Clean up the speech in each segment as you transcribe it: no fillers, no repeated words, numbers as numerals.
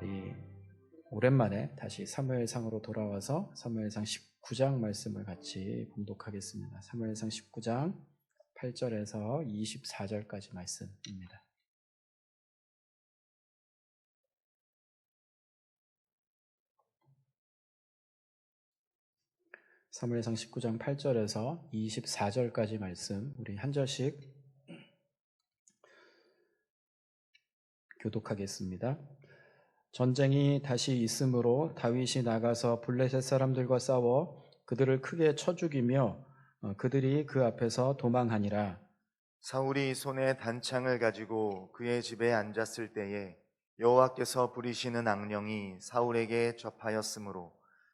우리 오랜만에 다시 사무엘상으로 돌아와서 사무엘상 19장 말씀을 같이 봉독하겠습니다. 사무엘상 19장 8절에서 24절까지 말씀입니다. 사무엘상 19장 8절에서 24절까지 말씀 우리 한 절씩 교독하겠습니다. 전쟁이 다시 있으므로 다윗이 나가서 블레셋 사람들과 싸워 그들을 크게 쳐 죽이며 그들이 그 앞에서 도망하니라. 사울이 손에 단창을 가지고 그의 집에 앉았을 때에 여호와께서 부리시는 악령이 사울에게 접하였으므로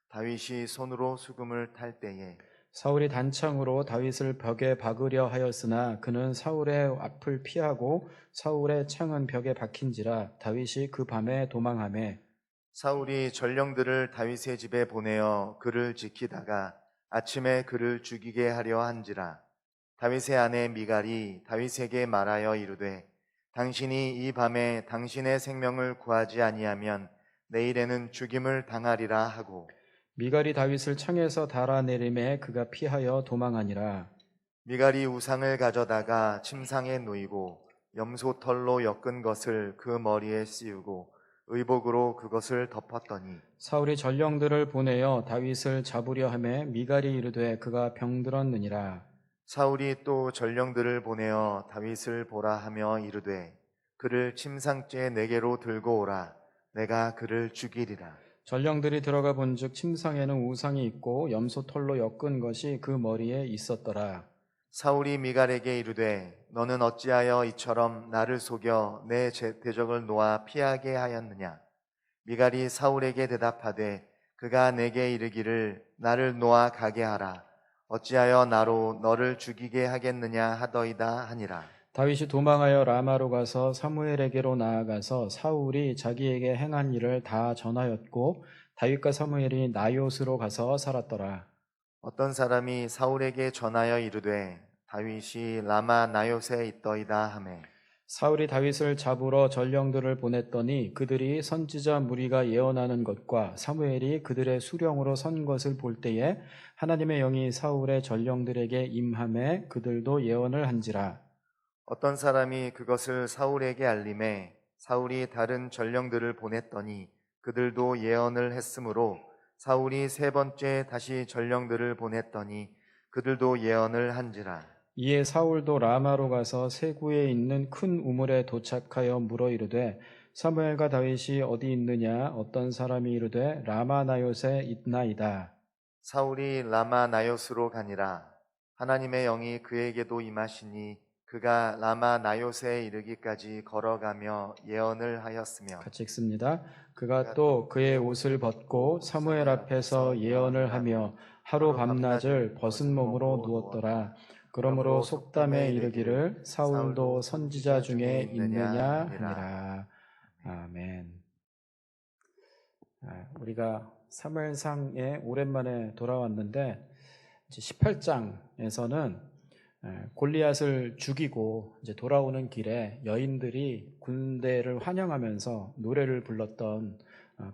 다윗이 손으로 수금을 탈 때에 사울이 단창으로 다윗을 벽에 박으려 하였으나 그는 사울의 앞을 피하고 사울의 창은 벽에 박힌지라 다윗이 그 밤에 도망하매 사울이 전령들을 다윗의 집에 보내어 그를 지키다가 아침에 그를 죽이게 하려 한지라. 다윗의 아내 미갈이 다윗에게 말하여 이르되 당신이 이 밤에 당신의 생명을 구하지 아니하면 내일에는 죽임을 당하리라 하고 미갈이 다윗을 창에서 달아내림에 그가 피하여 도망하니라. 미갈이 우상을 가져다가 침상에 놓이고 염소털로 엮은 것을 그 머리에 씌우고 의복으로 그것을 덮었더니 사울이 전령들을 보내어 다윗을 잡으려 하매 미갈이 이르되 그가 병들었느니라. 사울이 또 전령들을 보내어 다윗을 보라 하며 이르되 그를 침상째 내게로 들고 오라. 내가 그를 죽이리라. 전령들이 들어가 본즉 침상에는 우상이 있고 염소털로 엮은 것이 그 머리에 있었더라. 사울이 미갈에게 이르되 너는 어찌하여 이처럼 나를 속여 내 대적을 놓아 피하게 하였느냐. 미갈이 사울에게 대답하되 그가 내게 이르기를 나를 놓아 가게 하라. 어찌하여 나로 너를 죽이게 하겠느냐 하더이다 하니라. 다윗이 도망하여 라마로 가서 사무엘에게로 나아가서 사울이 자기에게 행한 일을 다 전하였고 다윗과 사무엘이 나요스로 가서 살았더라. 어떤 사람이 사울에게 전하여 이르되 다윗이 라마 나요스에 있더이다 하매 사울이 다윗을 잡으러 전령들을 보냈더니 그들이 선지자 무리가 예언하는 것과 사무엘이 그들의 수령으로 선 것을 볼 때에 하나님의 영이 사울의 전령들에게 임하매 그들도 예언을 한지라. 어떤 사람이 그것을 사울에게 알림해 사울이 다른 전령들을 보냈더니 그들도 예언을 했으므로 사울이 세 번째 다시 전령들을 보냈더니 그들도 예언을 한지라. 이에 사울도 라마로 가서 세구에 있는 큰 우물에 도착하여 물어 이르되 사무엘과 다윗이 어디 있느냐. 어떤 사람이 이르되 라마 나요스에 있나이다. 사울이 라마 나요스로 가니라. 하나님의 영이 그에게도 임하시니 그가 라마 나요스에 이르기까지 걸어가며 예언을 하였으며 같이 읽습니다. 그가 또 그의 옷을 벗고 사무엘 앞에서 예언을 하며 하루 밤낮을 벗은 몸으로 누웠더라. 그러므로 속담에 이르기를 사울도 선지자 중에 있느냐 하니라. 아멘. 우리가 사무엘상에 오랜만에 돌아왔는데 18장에서는 골리앗을 죽이고 이제 돌아오는 길에 여인들이 군대를 환영하면서 노래를 불렀던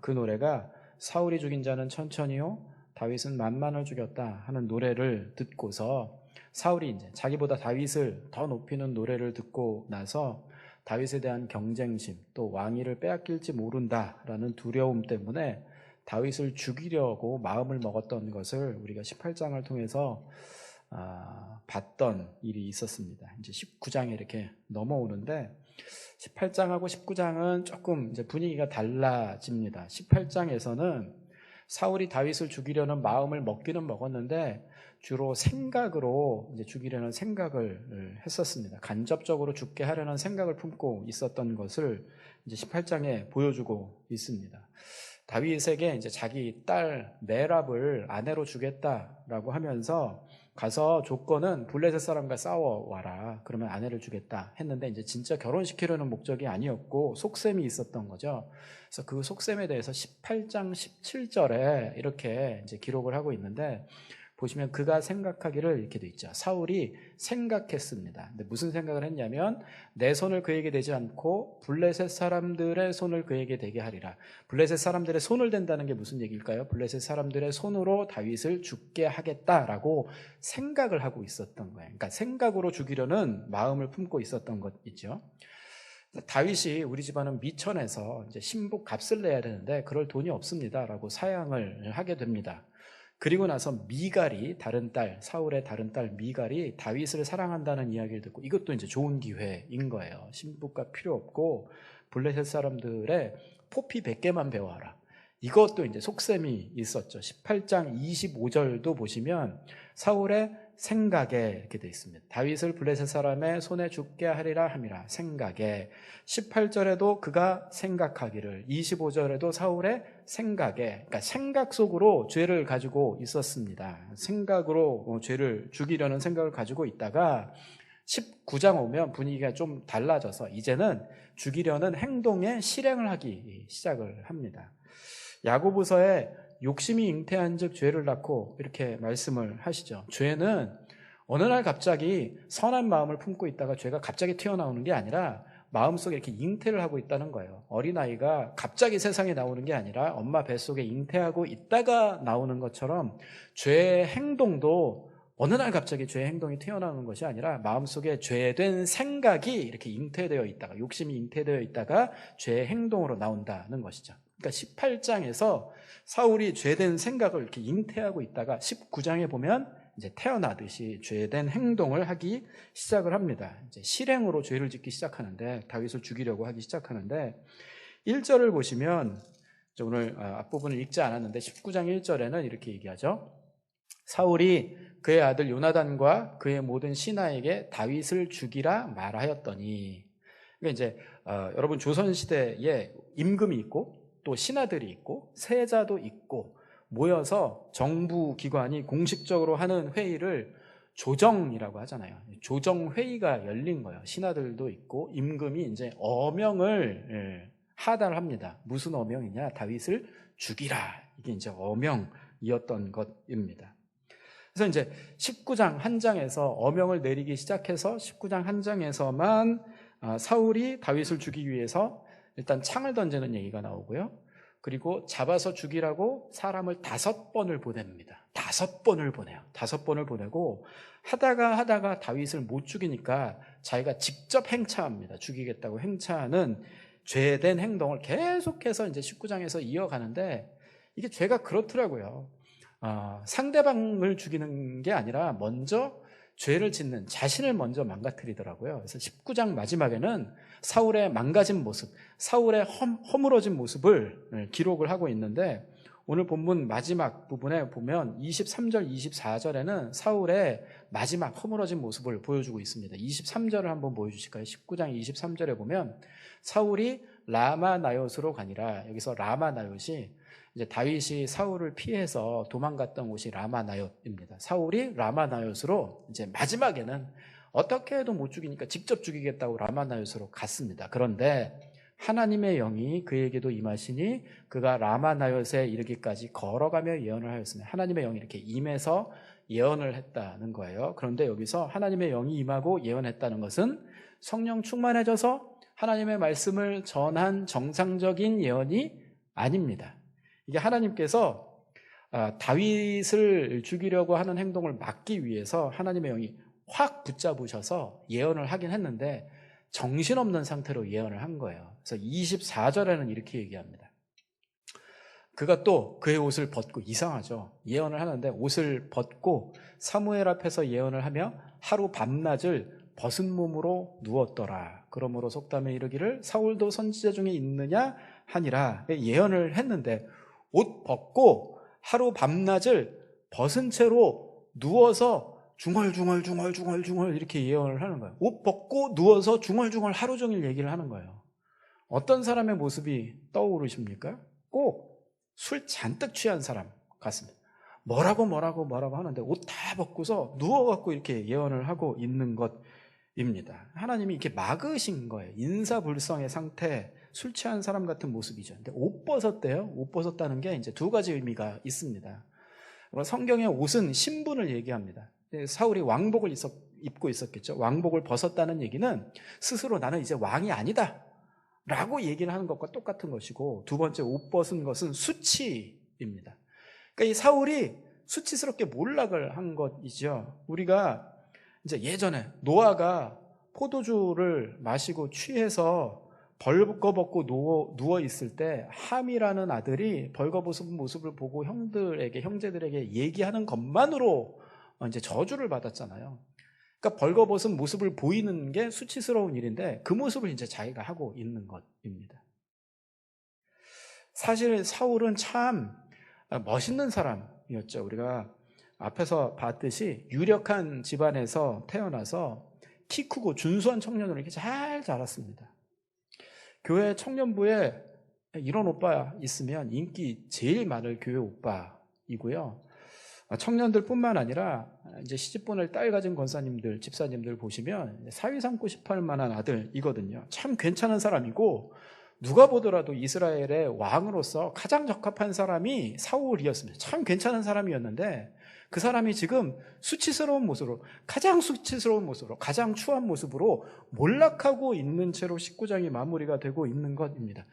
그 노래가 사울이 죽인 자는 천천히요 다윗은 만만을 죽였다 하는 노래를 듣고서 사울이 이제 자기보다 다윗을 더 높이는 노래를 듣고 나서 다윗에 대한 경쟁심 또 왕위를 빼앗길지 모른다라는 두려움 때문에 다윗을 죽이려고 마음을 먹었던 것을 우리가 18장을 통해서 봤던 일이 있었습니다. 이제 19장에 이렇게 넘어오는데 18장하고 19장은 조금 이제 분위기가 달라집니다. 18장에서는 사울이 다윗을 죽이려는 마음을 먹기는 먹었는데 주로 생각으로 이제 죽이려는 생각을 했었습니다. 간접적으로 죽게 하려는 생각을 품고 있었던 것을 이제 18장에 보여주고 있습니다. 다윗에게 이제 자기 딸 메랍을 아내로 주겠다라고 하면서 가서 조건은 블레셋 사람과 싸워와라. 그러면 아내를 주겠다 했는데 이제 진짜 결혼시키려는 목적이 아니었고 속셈이 있었던 거죠. 그래서 그 속셈에 대해서 18장 17절에 이렇게 이제 기록을 하고 있는데 보시면 그가 생각하기를 이렇게 돼 있죠. 사울이 생각했습니다. 근데 무슨 생각을 했냐면 내 손을 그에게 대지 않고 블레셋 사람들의 손을 그에게 대게 하리라. 블레셋 사람들의 손을 댄다는 게 무슨 얘기일까요? 블레셋 사람들의 손으로 다윗을 죽게 하겠다라고 생각을 하고 있었던 거예요. 그러니까 생각으로 죽이려는 마음을 품고 있었던 것이죠. 다윗이 우리 집안은 미천에서 이제 신부 값을 내야 되는데 그럴 돈이 없습니다라고 사양을 하게 됩니다. 그리고 나서 미갈이 다른 딸, 사울의 다른 딸 미갈이 다윗을 사랑한다는 이야기를 듣고 이것도 이제 좋은 기회인 거예요. 신부가 필요 없고 블레셋 사람들의 포피 100개만 배워라. 이것도 이제 속셈이 있었죠. 18장 25절도 보시면 사울의 생각에 이렇게 되어 있습니다. 다윗을 블레셋 사람의 손에 죽게 하리라 함이라. 생각에. 18절에도 그가 생각하기를, 25절에도 사울의 생각에, 그러니까 생각 속으로 죄를 가지고 있었습니다. 생각으로 죄를 죽이려는 생각을 가지고 있다가 19장 오면 분위기가 좀 달라져서 이제는 죽이려는 행동에 실행을 하기 시작을 합니다. 야고보서에 욕심이 잉태한 즉 죄를 낳고 이렇게 말씀을 하시죠. 죄는 어느 날 갑자기 선한 마음을 품고 있다가 죄가 갑자기 튀어나오는 게 아니라 마음속에 이렇게 잉태를 하고 있다는 거예요. 어린아이가 갑자기 세상에 나오는 게 아니라 엄마 뱃속에 잉태하고 있다가 나오는 것처럼 죄의 행동도 어느 날 갑자기 죄의 행동이 튀어나오는 것이 아니라 마음속에 죄된 생각이 이렇게 잉태되어 있다가, 욕심이 잉태되어 있다가 죄의 행동으로 나온다는 것이죠. 그러니까 18장에서 사울이 죄된 생각을 이렇게 잉태하고 있다가 19장에 보면 이제 태어나듯이 죄된 행동을 하기 시작을 합니다. 이제 실행으로 죄를 짓기 시작하는데, 다윗을 죽이려고 하기 시작하는데, 1절을 보시면 오늘 앞부분을 읽지 않았는데 19장 1절에는 이렇게 얘기하죠. 사울이 그의 아들 요나단과 그의 모든 신하에게 다윗을 죽이라 말하였더니, 그러니까 이제 여러분 조선 시대에 임금이 있고 또 신하들이 있고 세자도 있고 모여서 정부 기관이 공식적으로 하는 회의를 조정이라고 하잖아요. 조정회의가 열린 거예요. 신하들도 있고 임금이 이제 어명을 하달을 합니다. 무슨 어명이냐? 다윗을 죽이라. 이게 이제 어명이었던 것입니다. 그래서 이제 19장 한 장에서 어명을 내리기 시작해서 19장 한 장에서만 사울이 다윗을 죽이기 위해서 일단 창을 던지는 얘기가 나오고요. 그리고 잡아서 죽이라고 사람을 5번을 보냅니다. 5번을 보내요. 5번을 보내고 하다가 다윗을 못 죽이니까 자기가 직접 행차합니다. 죽이겠다고 행차하는 죄된 행동을 계속해서 이제 19장에서 이어가는데 이게 죄가 그렇더라고요. 상대방을 죽이는 게 아니라 먼저 죄를 짓는 자신을 먼저 망가뜨리더라고요. 그래서 19장 마지막에는 사울의 망가진 모습, 사울의 허물어진 모습을 기록을 하고 있는데 오늘 본문 마지막 부분에 보면 23절, 24절에는 사울의 마지막 허물어진 모습을 보여주고 있습니다. 23절을 한번 보여주실까요? 19장 23절에 보면 사울이 라마나옅으로 가니라. 여기서 라마나옅이 이제 다윗이 사울을 피해서 도망갔던 곳이 라마나옅입니다. 사울이 라마나옅으로 이제 마지막에는 어떻게 해도 못 죽이니까 직접 죽이겠다고 라마나옅으로 갔습니다. 그런데 하나님의 영이 그에게도 임하시니 그가 라마나옅에 이르기까지 걸어가며 예언을 하였으며 하나님의 영이 이렇게 임해서 예언을 했다는 거예요. 그런데 여기서 하나님의 영이 임하고 예언했다는 것은 성령 충만해져서 하나님의 말씀을 전한 정상적인 예언이 아닙니다. 이게 하나님께서 다윗을 죽이려고 하는 행동을 막기 위해서 하나님의 영이 확 붙잡으셔서 예언을 하긴 했는데 정신없는 상태로 예언을 한 거예요. 그래서 24절에는 이렇게 얘기합니다. 그가 또 그의 옷을 벗고, 이상하죠. 예언을 하는데 옷을 벗고 사무엘 앞에서 예언을 하며 하루 밤낮을 벗은 몸으로 누웠더라. 그러므로 속담에 이르기를 사울도 선지자 중에 있느냐 하니라. 예언을 했는데 옷 벗고 하루 밤낮을 벗은 채로 누워서 중얼중얼 이렇게 예언을 하는 거예요. 옷 벗고 누워서 중얼중얼 하루 종일 얘기를 하는 거예요. 어떤 사람의 모습이 떠오르십니까? 꼭 술 잔뜩 취한 사람 같습니다. 뭐라고 하는데 옷 다 벗고서 누워갖고 이렇게 예언을 하고 있는 것입니다. 하나님이 이렇게 막으신 거예요. 인사불성의 상태, 술 취한 사람 같은 모습이죠. 근데 옷 벗었대요. 옷 벗었다는 게 이제 두 가지 의미가 있습니다. 성경의 옷은 신분을 얘기합니다. 사울이 왕복을 입고 있었겠죠. 왕복을 벗었다는 얘기는 스스로 나는 이제 왕이 아니다 라고 얘기를 하는 것과 똑같은 것이고, 두 번째 옷 벗은 것은 수치입니다. 그러니까 이 사울이 수치스럽게 몰락을 한 것이죠. 우리가 이제 예전에 노아가 포도주를 마시고 취해서 벌거벗고 누워 있을 때 함이라는 아들이 벌거벗은 모습을 보고 형제들에게 얘기하는 것만으로 이제 저주를 받았잖아요. 그러니까 벌거벗은 모습을 보이는 게 수치스러운 일인데 그 모습을 이제 자기가 하고 있는 것입니다. 사실 사울은 참 멋있는 사람이었죠. 우리가 앞에서 봤듯이 유력한 집안에서 태어나서 키 크고 준수한 청년으로 이렇게 잘 자랐습니다. 교회 청년부에 이런 오빠 있으면 인기 제일 많을 교회 오빠이고요. 청년들뿐만 아니라 이제 시집 보낼 딸 가진 권사님들, 집사님들 보시면 사위 삼고 싶어 할 만한 아들이거든요. 참 괜찮은 사람이고, 누가 보더라도 이스라엘의 왕으로서 가장 적합한 사람이 사울이었습니다. 참 괜찮은 사람이었는데 그 사람이 지금 수치스러운 모습으로, 가장 수치스러운 모습으로, 가장 추한 모습으로 몰락하고 있는 채로 19장이 마무리가 되고 있는 것입니다.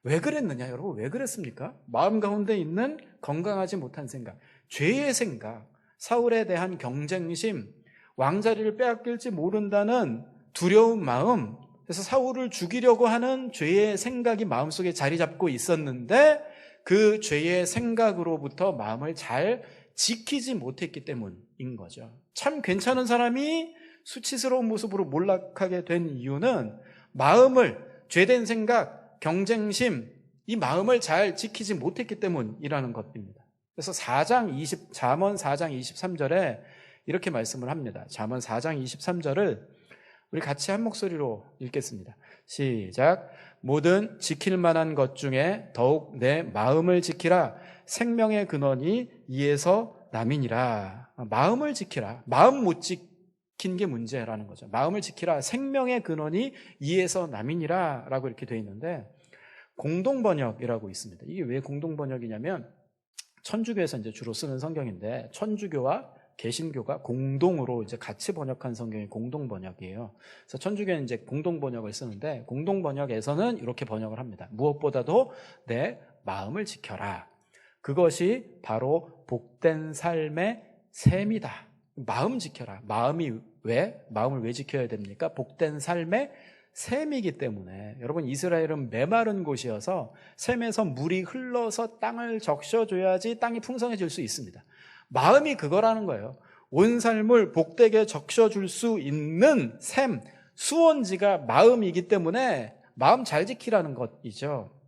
왜 그랬느냐 여러분? 왜 그랬습니까? 마음 가운데 있는 건강하지 못한 생각, 죄의 생각, 사울에 대한 경쟁심, 왕자리를 빼앗길지 모른다는 두려운 마음, 그래서 사울을 죽이려고 하는 죄의 생각이 마음속에 자리 잡고 있었는데 그 죄의 생각으로부터 마음을 잘 지키지 못했기 때문인 거죠. 참 괜찮은 사람이 수치스러운 모습으로 몰락하게 된 이유는 마음을, 죄된 생각, 경쟁심, 이 마음을 잘 지키지 못했기 때문이라는 것입니다. 그래서 잠언 4장 23절에 이렇게 말씀을 합니다. 잠언 4장 23절을 우리 같이 한 목소리로 읽겠습니다. 시작. 모든 지킬 만한 것 중에 더욱 내 마음을 지키라. 생명의 근원이 이에서 남이니라. 마음을 지키라. 마음 못 지킨 게 문제라는 거죠. 마음을 지키라. 생명의 근원이 이에서 남이니라 라고 이렇게 되어 있는데, 공동번역이라고 있습니다. 이게 왜 공동번역이냐면 천주교에서 이제 주로 쓰는 성경인데, 천주교와 개신교가 공동으로 이제 같이 번역한 성경이 공동번역이에요. 그래서 천주교는 이제 공동번역을 쓰는데, 공동번역에서는 이렇게 번역을 합니다. 무엇보다도 내 마음을 지켜라. 그것이 바로 복된 삶의 셈이다. 마음 지켜라. 마음을 왜 지켜야 됩니까? 복된 삶의 셈이기 때문에. 여러분, 이스라엘은 메마른 곳이어서 셈에서 물이 흘러서 땅을 적셔줘야지 땅이 풍성해질 수 있습니다. 마음이 그거라는 거예요. 온 삶을 복되게 적셔줄 수 있는 셈, 수원지가 마음이기 때문에 마음 잘 지키라는 것이죠.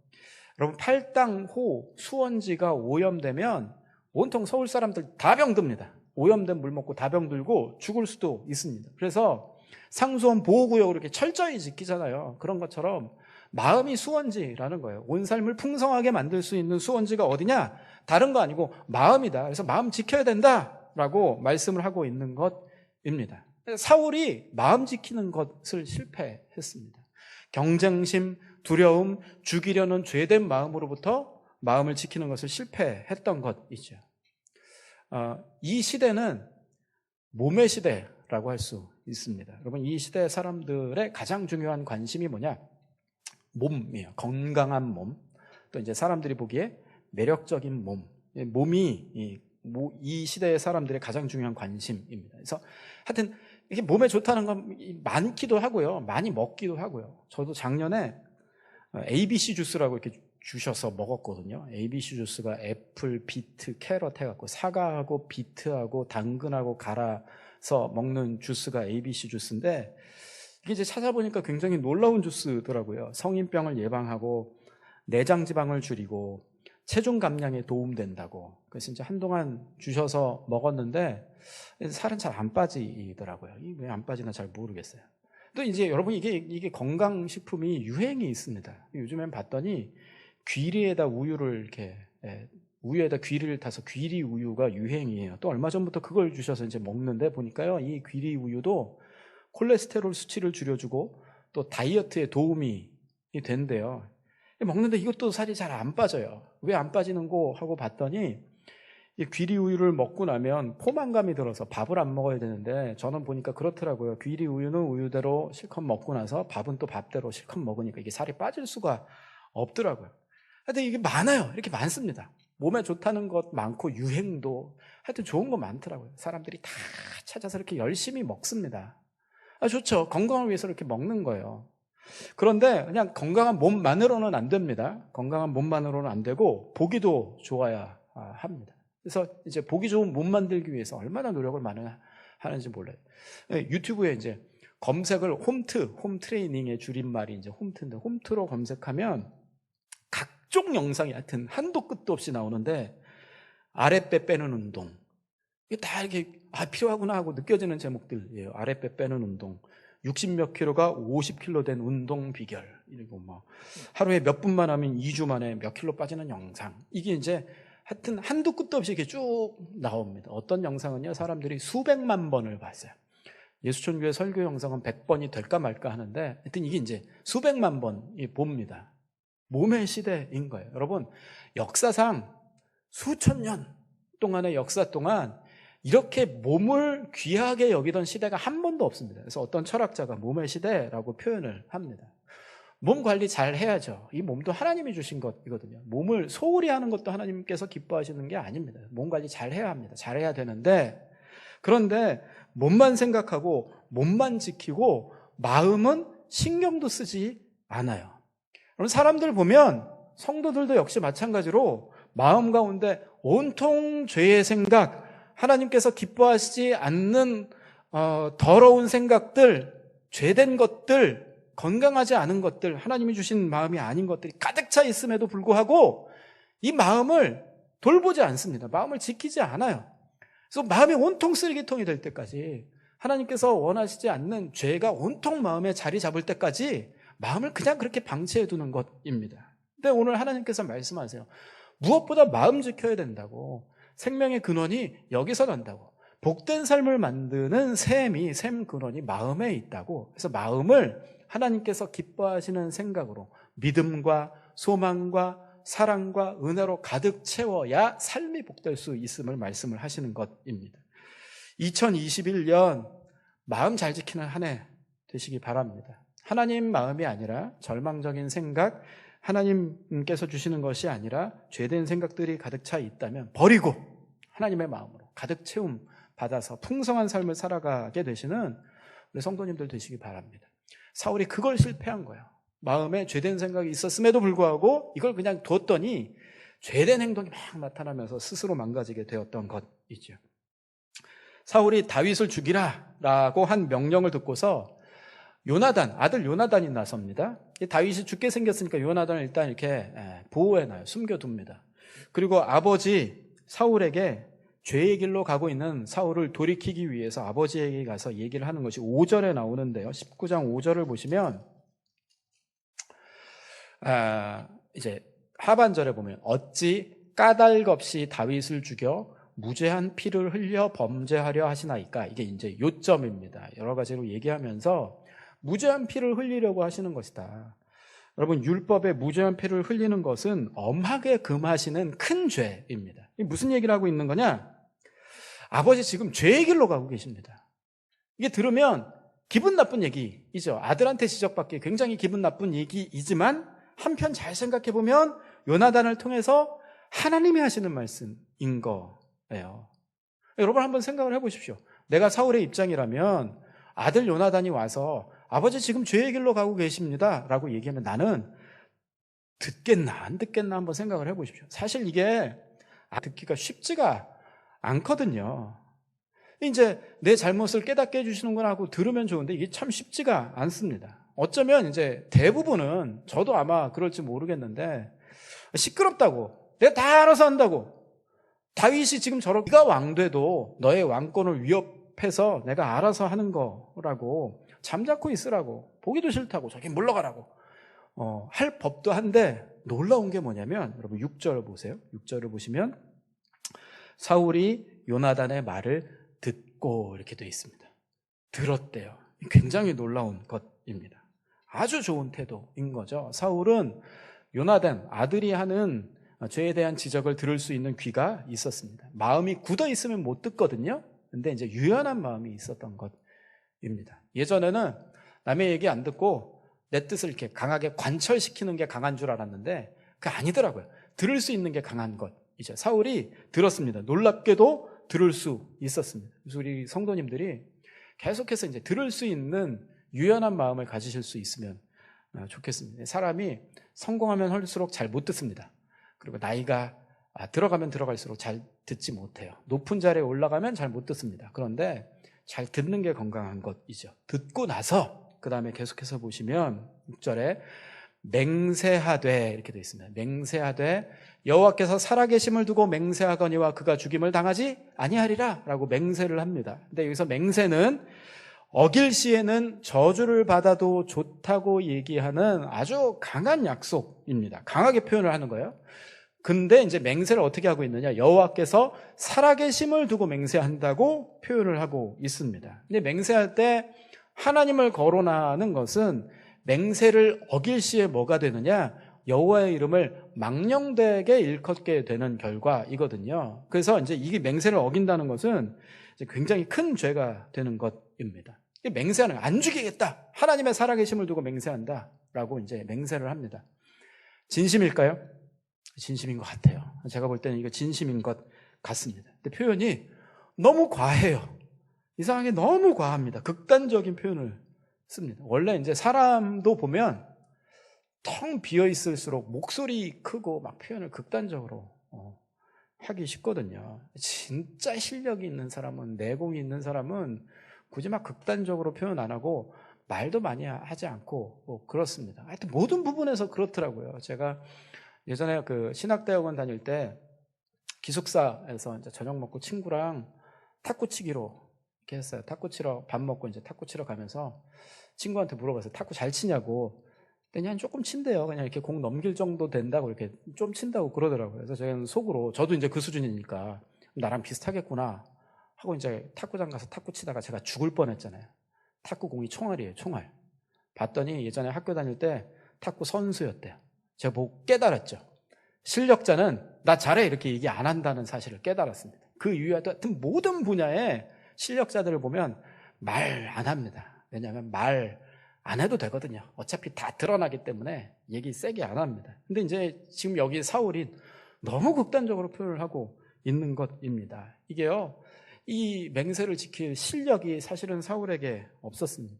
여러분, 팔당호 수원지가 오염되면 온통 서울 사람들 다 병듭니다. 오염된 물 먹고 다 병들고 죽을 수도 있습니다. 그래서 상수원 보호구역을 이렇게 철저히 지키잖아요. 그런 것처럼 마음이 수원지라는 거예요. 온 삶을 풍성하게 만들 수 있는 수원지가 어디냐? 다른 거 아니고 마음이다. 그래서 마음 지켜야 된다라고 말씀을 하고 있는 것입니다. 사울이 마음 지키는 것을 실패했습니다. 경쟁심, 두려움, 죽이려는 죄된 마음으로부터 마음을 지키는 것을 실패했던 것이죠. 이 시대는 몸의 시대라고 할 수 있습니다. 여러분, 이 시대 사람들의 가장 중요한 관심이 뭐냐? 몸이에요. 건강한 몸. 또 이제 사람들이 보기에 매력적인 몸. 몸이 이 시대의 사람들의 가장 중요한 관심입니다. 그래서 하여튼 이게 몸에 좋다는 건 많기도 하고요. 많이 먹기도 하고요. 저도 작년에 ABC 주스라고 이렇게 주셔서 먹었거든요. ABC 주스가 애플, 비트, 캐럿 해갖고 사과하고 비트하고 당근하고 갈아서 먹는 주스가 ABC 주스인데, 이게 이제 찾아보니까 굉장히 놀라운 주스더라고요. 성인병을 예방하고 내장 지방을 줄이고 체중 감량에 도움된다고. 그래서 이제 한동안 주셔서 먹었는데 살은 잘 안 빠지더라고요. 왜 안 빠지나 잘 모르겠어요. 또 이제 여러분, 이게 건강식품이 유행이 있습니다. 요즘엔 봤더니 귀리에다 우유를 이렇게, 우유에다 귀리를 타서 귀리 우유가 유행이에요. 또 얼마 전부터 그걸 주셔서 이제 먹는데 보니까요, 이 귀리 우유도 콜레스테롤 수치를 줄여주고 또 다이어트에 도움이 된대요. 먹는데 이것도 살이 잘 안 빠져요. 왜 안 빠지는 거 하고 봤더니 이 귀리 우유를 먹고 나면 포만감이 들어서 밥을 안 먹어야 되는데 저는 보니까 그렇더라고요. 귀리 우유는 우유대로 실컷 먹고 나서 밥은 또 밥대로 실컷 먹으니까 이게 살이 빠질 수가 없더라고요. 하여튼 이게 많아요. 이렇게 많습니다. 몸에 좋다는 것 많고 유행도 하여튼 좋은 거 많더라고요. 사람들이 다 찾아서 이렇게 열심히 먹습니다. 좋죠. 건강을 위해서 이렇게 먹는 거예요. 그런데 그냥 건강한 몸만으로는 안 됩니다. 건강한 몸만으로는 안 되고 보기도 좋아야 합니다. 그래서 이제 보기 좋은 몸 만들기 위해서 얼마나 노력을 많이 하는지 몰라요. 유튜브에 이제 검색을 홈 트레이닝의 줄임말이 이제 홈트인데 홈트로 검색하면 각종 영상이 하여튼 한도 끝도 없이 나오는데 아랫배 빼는 운동. 이게 다 이렇게 필요하구나 하고 느껴지는 제목들이에요. 아랫배 빼는 운동. 60몇 킬로가 50킬로 된 운동 비결. 이리고 뭐 하루에 몇 분만 하면 2주 만에 몇 킬로 빠지는 영상. 이게 이제 하여튼 한도 끝도 없이 이렇게 쭉 나옵니다. 어떤 영상은요, 사람들이 수백만 번을 봤어요. 예수촌교회 설교 영상은 100번이 될까 말까 하는데, 하여튼 이게 이제 수백만 번이 봅니다. 몸의 시대인 거예요. 여러분, 역사상 수천 년 동안의 역사 동안 이렇게 몸을 귀하게 여기던 시대가 한 번도 없습니다. 그래서 어떤 철학자가 몸의 시대라고 표현을 합니다. 몸 관리 잘 해야죠. 이 몸도 하나님이 주신 것이거든요. 몸을 소홀히 하는 것도 하나님께서 기뻐하시는 게 아닙니다. 몸 관리 잘 해야 합니다. 잘 해야 되는데, 그런데 몸만 생각하고 몸만 지키고 마음은 신경도 쓰지 않아요. 그럼 사람들 보면 성도들도 역시 마찬가지로 마음 가운데 온통 죄의 생각, 하나님께서 기뻐하시지 않는 더러운 생각들, 죄된 것들, 건강하지 않은 것들, 하나님이 주신 마음이 아닌 것들이 가득 차 있음에도 불구하고 이 마음을 돌보지 않습니다. 마음을 지키지 않아요. 그래서 마음이 온통 쓰레기통이 될 때까지, 하나님께서 원하시지 않는 죄가 온통 마음에 자리 잡을 때까지 마음을 그냥 그렇게 방치해 두는 것입니다. 근데 오늘 하나님께서 말씀하세요. 무엇보다 마음 지켜야 된다고. 생명의 근원이 여기서 난다고. 복된 삶을 만드는 샘 근원이 마음에 있다고. 그래서 마음을 하나님께서 기뻐하시는 생각으로 믿음과 소망과 사랑과 은혜로 가득 채워야 삶이 복될 수 있음을 말씀을 하시는 것입니다. 2021년 마음 잘 지키는 한 해 되시기 바랍니다. 하나님 마음이 아니라 절망적인 생각, 하나님께서 주시는 것이 아니라 죄된 생각들이 가득 차 있다면 버리고 하나님의 마음으로 가득 채움 받아서 풍성한 삶을 살아가게 되시는 우리 성도님들 되시기 바랍니다. 사울이 그걸 실패한 거예요. 마음에 죄된 생각이 있었음에도 불구하고 이걸 그냥 뒀더니 죄된 행동이 막 나타나면서 스스로 망가지게 되었던 것이죠. 사울이 다윗을 죽이라 라고 한 명령을 듣고서 요나단, 아들 요나단이 나섭니다. 다윗이 죽게 생겼으니까 요나단을 일단 이렇게 보호해놔요. 숨겨둡니다. 그리고 아버지 사울에게 죄의 길로 가고 있는 사울을 돌이키기 위해서 아버지에게 가서 얘기를 하는 것이 5절에 나오는데요. 19장 5절을 보시면 이제 하반절에 보면 어찌 까닭 없이 다윗을 죽여 무죄한 피를 흘려 범죄하려 하시나이까. 이게 이제 요점입니다. 여러 가지로 얘기하면서 무죄한 피를 흘리려고 하시는 것이다. 여러분, 율법에 무죄한 피를 흘리는 것은 엄하게 금하시는 큰 죄입니다. 이게 무슨 얘기를 하고 있는 거냐? 아버지 지금 죄의 길로 가고 계십니다. 이게 들으면 기분 나쁜 얘기이죠. 아들한테 지적받기 굉장히 기분 나쁜 얘기이지만 한편 잘 생각해보면 요나단을 통해서 하나님이 하시는 말씀인 거예요. 여러분 한번 생각을 해보십시오. 내가 사울의 입장이라면 아들 요나단이 와서 아버지 지금 죄의 길로 가고 계십니다 라고 얘기하면 나는 듣겠나 안 듣겠나 한번 생각을 해보십시오. 사실 이게 듣기가 쉽지가 않거든요. 이제 내 잘못을 깨닫게 해주시는구나 하고 들으면 좋은데 이게 참 쉽지가 않습니다. 어쩌면 이제 대부분은 저도 아마 그럴지 모르겠는데 시끄럽다고, 내가 다 알아서 한다고, 다윗이 지금 저렇게 네가 왕돼도 너의 왕권을 위협해서 내가 알아서 하는 거라고 잠자코 있으라고, 보기도 싫다고, 저기 물러가라고 할 법도 한데 놀라운 게 뭐냐면 여러분 6절 보세요. 6절을 보시면 사울이 요나단의 말을 듣고 이렇게 되어 있습니다. 들었대요. 굉장히 놀라운 것입니다. 아주 좋은 태도인 거죠. 사울은 요나단 아들이 하는 죄에 대한 지적을 들을 수 있는 귀가 있었습니다. 마음이 굳어 있으면 못 듣거든요. 근데 이제 유연한 마음이 있었던 것입니다. 예전에는 남의 얘기 안 듣고 내 뜻을 이렇게 강하게 관철시키는 게 강한 줄 알았는데 그게 아니더라고요. 들을 수 있는 게 강한 것이죠. 사울이 들었습니다. 놀랍게도 들을 수 있었습니다. 그래서 우리 성도님들이 계속해서 이제 들을 수 있는 유연한 마음을 가지실 수 있으면 좋겠습니다. 사람이 성공하면 할수록 잘 못 듣습니다. 그리고 나이가 들어가면 들어갈수록 잘 듣지 못해요. 높은 자리에 올라가면 잘 못 듣습니다. 그런데 잘 듣는 게 건강한 것이죠. 듣고 나서 그 다음에 계속해서 보시면 6절에 맹세하되 이렇게 되어 있습니다. 맹세하되 여호와께서 살아계심을 두고 맹세하거니와 그가 죽임을 당하지 아니하리라 라고 맹세를 합니다. 근데 여기서 맹세는 어길 시에는 저주를 받아도 좋다고 얘기하는 아주 강한 약속입니다. 강하게 표현을 하는 거예요. 근데 이제 맹세를 어떻게 하고 있느냐? 여호와께서 살아계심을 두고 맹세한다고 표현을 하고 있습니다. 근데 맹세할 때 하나님을 거론하는 것은 맹세를 어길 시에 뭐가 되느냐? 여호와의 이름을 망령되게 일컫게 되는 결과이거든요. 그래서 이제 이게 맹세를 어긴다는 것은 이제 굉장히 큰 죄가 되는 것입니다. 맹세하는 안 죽이겠다. 하나님의 살아계심을 두고 맹세한다라고 이제 맹세를 합니다. 진심일까요? 진심인 것 같아요. 제가 볼 때는 이거 진심인 것 같습니다. 근데 표현이 너무 과해요. 이상하게 너무 과합니다. 극단적인 표현을 씁니다. 원래 이제 사람도 보면 텅 비어 있을수록 목소리 크고 막 표현을 극단적으로 하기 쉽거든요. 진짜 실력이 있는 사람은, 내공이 있는 사람은 굳이 막 극단적으로 표현 안 하고 말도 많이 하지 않고 뭐 그렇습니다. 하여튼 모든 부분에서 그렇더라고요. 제가 예전에 그 신학대학원 다닐 때 기숙사에서 이제 저녁 먹고 친구랑 탁구 치기로 이렇게 했어요. 탁구 치러 밥 먹고 이제 탁구 치러 가면서 친구한테 물어봤어요. 탁구 잘 치냐고. 그냥 조금 친대요. 그냥 이렇게 공 넘길 정도 된다고 이렇게 좀 친다고 그러더라고요. 그래서 저는 속으로 저도 이제 그 수준이니까 나랑 비슷하겠구나 하고 이제 탁구장 가서 탁구 치다가 제가 죽을 뻔했잖아요. 탁구 공이 총알이에요, 총알. 봤더니 예전에 학교 다닐 때 탁구 선수였대요. 제가 보고 깨달았죠. 실력자는 나 잘해 이렇게 얘기 안 한다는 사실을 깨달았습니다. 그 이유와 같은 모든 분야의 실력자들을 보면 말 안 합니다. 왜냐하면 말 안 해도 되거든요. 어차피 다 드러나기 때문에 얘기 세게 안 합니다. 근데 이제 지금 여기 사울이 너무 극단적으로 표현을 하고 있는 것입니다. 이게요, 이 맹세를 지킬 실력이 사실은 사울에게 없었습니다.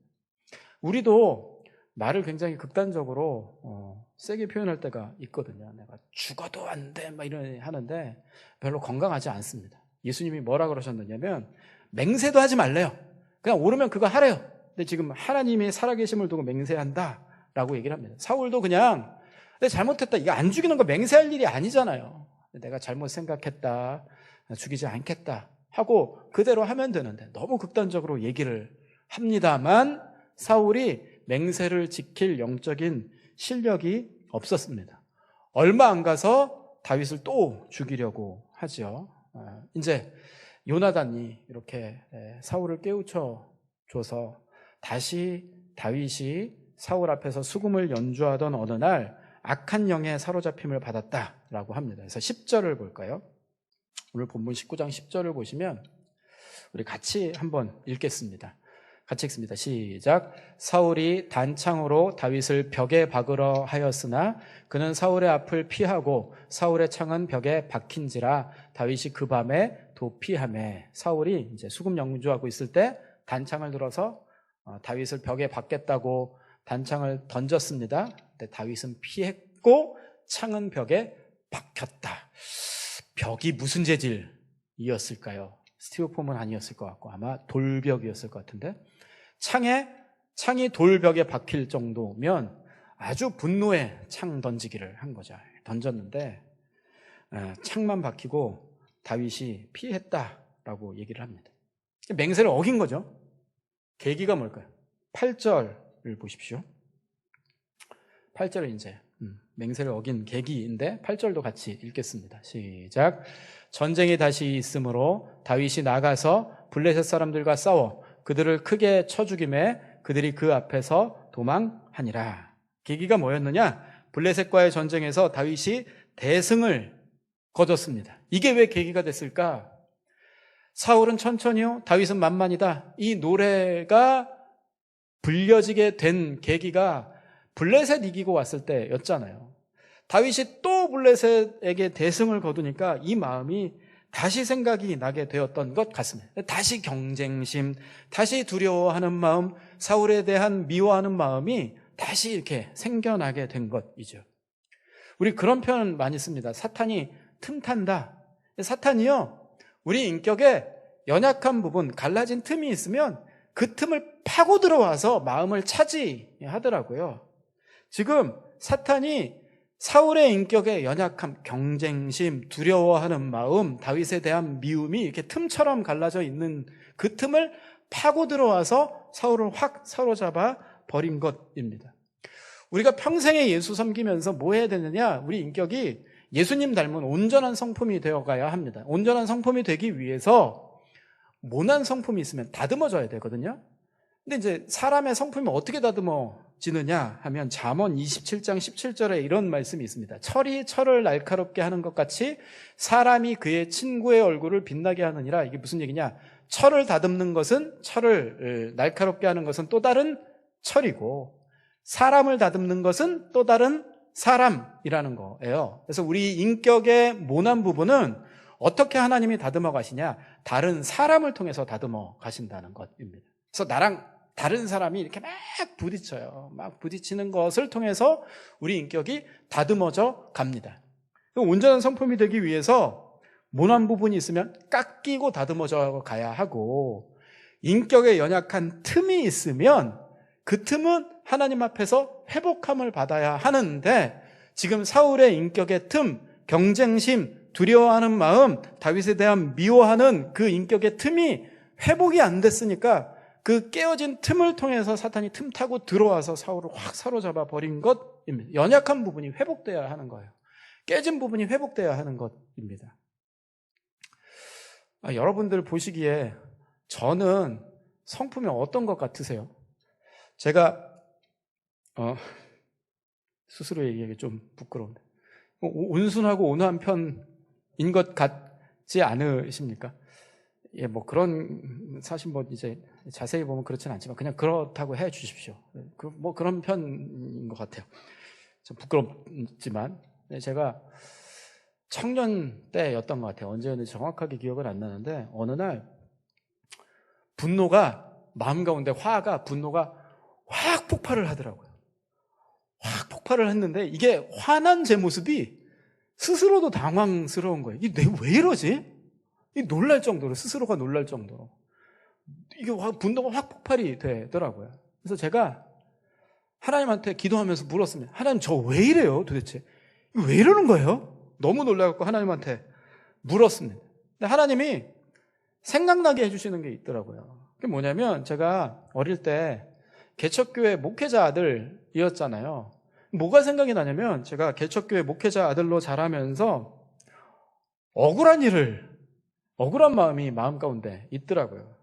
우리도 말을 굉장히 극단적으로 세게 표현할 때가 있거든요. 내가 죽어도 안 돼 막 이런 하는데 별로 건강하지 않습니다. 예수님이 뭐라 그러셨느냐면 맹세도 하지 말래요. 그냥 오르면 그거 하래요. 근데 지금 하나님이 살아계심을 두고 맹세한다라고 얘기를 합니다. 사울도 그냥 내가 잘못했다. 이거 안 죽이는 거 맹세할 일이 아니잖아요. 내가 잘못 생각했다. 죽이지 않겠다 하고 그대로 하면 되는데 너무 극단적으로 얘기를 합니다만 사울이 맹세를 지킬 영적인 실력이 없었습니다. 얼마 안 가서 다윗을 또 죽이려고 하죠. 이제 요나단이 이렇게 사울을 깨우쳐줘서 다시 다윗이 사울 앞에서 수금을 연주하던 어느 날 악한 영에 사로잡힘을 받았다라고 합니다. 그래서 10절을 볼까요? 오늘 본문 19장 10절을 보시면 우리 같이 한번 읽겠습니다. 같이 읽습니다. 시작. 사울이 단창으로 다윗을 벽에 박으러 하였으나 그는 사울의 앞을 피하고 사울의 창은 벽에 박힌지라 다윗이 그 밤에 도피하매. 사울이 이제 수금 연주하고 있을 때 단창을 들어서 다윗을 벽에 박겠다고 단창을 던졌습니다. 근데 다윗은 피했고 창은 벽에 박혔다. 벽이 무슨 재질이었을까요? 스티로폼은 아니었을 것 같고 아마 돌벽이었을 것 같은데 창이 돌벽에 박힐 정도면 아주 분노의 창 던지기를 한 거죠. 던졌는데 창만 박히고 다윗이 피했다라고 얘기를 합니다. 맹세를 어긴 거죠. 계기가 뭘까요? 8절을 보십시오. 8절은 이제 맹세를 어긴 계기인데 8절도 같이 읽겠습니다. 시작. 전쟁이 다시 있으므로 다윗이 나가서 블레셋 사람들과 싸워 그들을 크게 쳐 죽이매 그들이 그 앞에서 도망하니라. 계기가 뭐였느냐? 블레셋과의 전쟁에서 다윗이 대승을 거뒀습니다. 이게 왜 계기가 됐을까? 사울은 천천히요, 다윗은 만만이다. 이 노래가 불려지게 된 계기가 블레셋 이기고 왔을 때였잖아요. 다윗이 또 블레셋에게 대승을 거두니까 이 마음이 다시 생각이 나게 되었던 것 같습니다. 다시 경쟁심, 다시 두려워하는 마음, 사울에 대한 미워하는 마음이 다시 이렇게 생겨나게 된 것이죠. 우리 그런 표현 많이 씁니다. 사탄이 틈탄다. 사탄이요, 우리 인격에 연약한 부분, 갈라진 틈이 있으면 그 틈을 파고 들어와서 마음을 차지하더라고요. 지금 사탄이 사울의 인격에 연약함, 경쟁심, 두려워하는 마음, 다윗에 대한 미움이 이렇게 틈처럼 갈라져 있는 그 틈을 파고 들어와서 사울을 확 사로잡아 버린 것입니다. 우리가 평생에 예수 섬기면서 뭐 해야 되느냐? 우리 인격이 예수님 닮은 온전한 성품이 되어가야 합니다. 온전한 성품이 되기 위해서 모난 성품이 있으면 다듬어져야 되거든요. 근데 이제 사람의 성품이 어떻게 다듬어지느냐 하면 잠언 27장 17절에 이런 말씀이 있습니다. 철이 철을 날카롭게 하는 것 같이 사람이 그의 친구의 얼굴을 빛나게 하느니라. 이게 무슨 얘기냐? 철을 다듬는 것은, 철을 날카롭게 하는 것은 또 다른 철이고, 사람을 다듬는 것은 또 다른 사람이라는 거예요. 그래서 우리 인격의 모난 부분은 어떻게 하나님이 다듬어 가시냐? 다른 사람을 통해서 다듬어 가신다는 것입니다. 그래서 나랑 다른 사람이 이렇게 막 부딪혀요. 막 부딪히는 것을 통해서 우리 인격이 다듬어져 갑니다. 온전한 성품이 되기 위해서 모난 부분이 있으면 깎이고 다듬어져 가야 하고, 인격에 연약한 틈이 있으면 그 틈은 하나님 앞에서 회복함을 받아야 하는데, 지금 사울의 인격의 틈, 경쟁심, 두려워하는 마음, 다윗에 대한 미워하는 그 인격의 틈이 회복이 안 됐으니까 그 깨어진 틈을 통해서 사탄이 틈 타고 들어와서 사울을 확 사로잡아 버린 것입니다. 연약한 부분이 회복돼야 하는 거예요. 깨진 부분이 회복돼야 하는 것입니다. 여러분들 보시기에 저는 성품이 어떤 것 같으세요? 제가 스스로 얘기하기 좀 부끄러운데 온순하고 온화한 편인 것 같지 않으십니까? 예, 뭐 그런 사실 뭐 이제 자세히 보면 그렇지는 않지만 그냥 그렇다고 해 주십시오. 뭐 그런 편인 것 같아요. 좀 부끄럽지만 제가 청년 때였던 것 같아요. 언제였는지 정확하게 기억은 안 나는데 어느 날 분노가 마음 가운데 분노가 확 폭발을 하더라고요. 확 폭발을 했는데 이게 화난 제 모습이 스스로도 당황스러운 거예요. 이게 내가 왜 이러지? 놀랄 정도로, 스스로가 놀랄 정도로 이게 분노가 확 폭발이 되더라고요. 그래서 제가 하나님한테 기도하면서 물었습니다. 하나님, 저 왜 이래요 도대체? 왜 이러는 거예요? 너무 놀라갖고 하나님한테 물었습니다. 근데 하나님이 생각나게 해주시는 게 있더라고요. 그게 뭐냐면 제가 어릴 때 개척교회 목회자 아들이었잖아요. 뭐가 생각이 나냐면 제가 개척교회 목회자 아들로 자라면서 억울한 마음이 마음 가운데 있더라고요.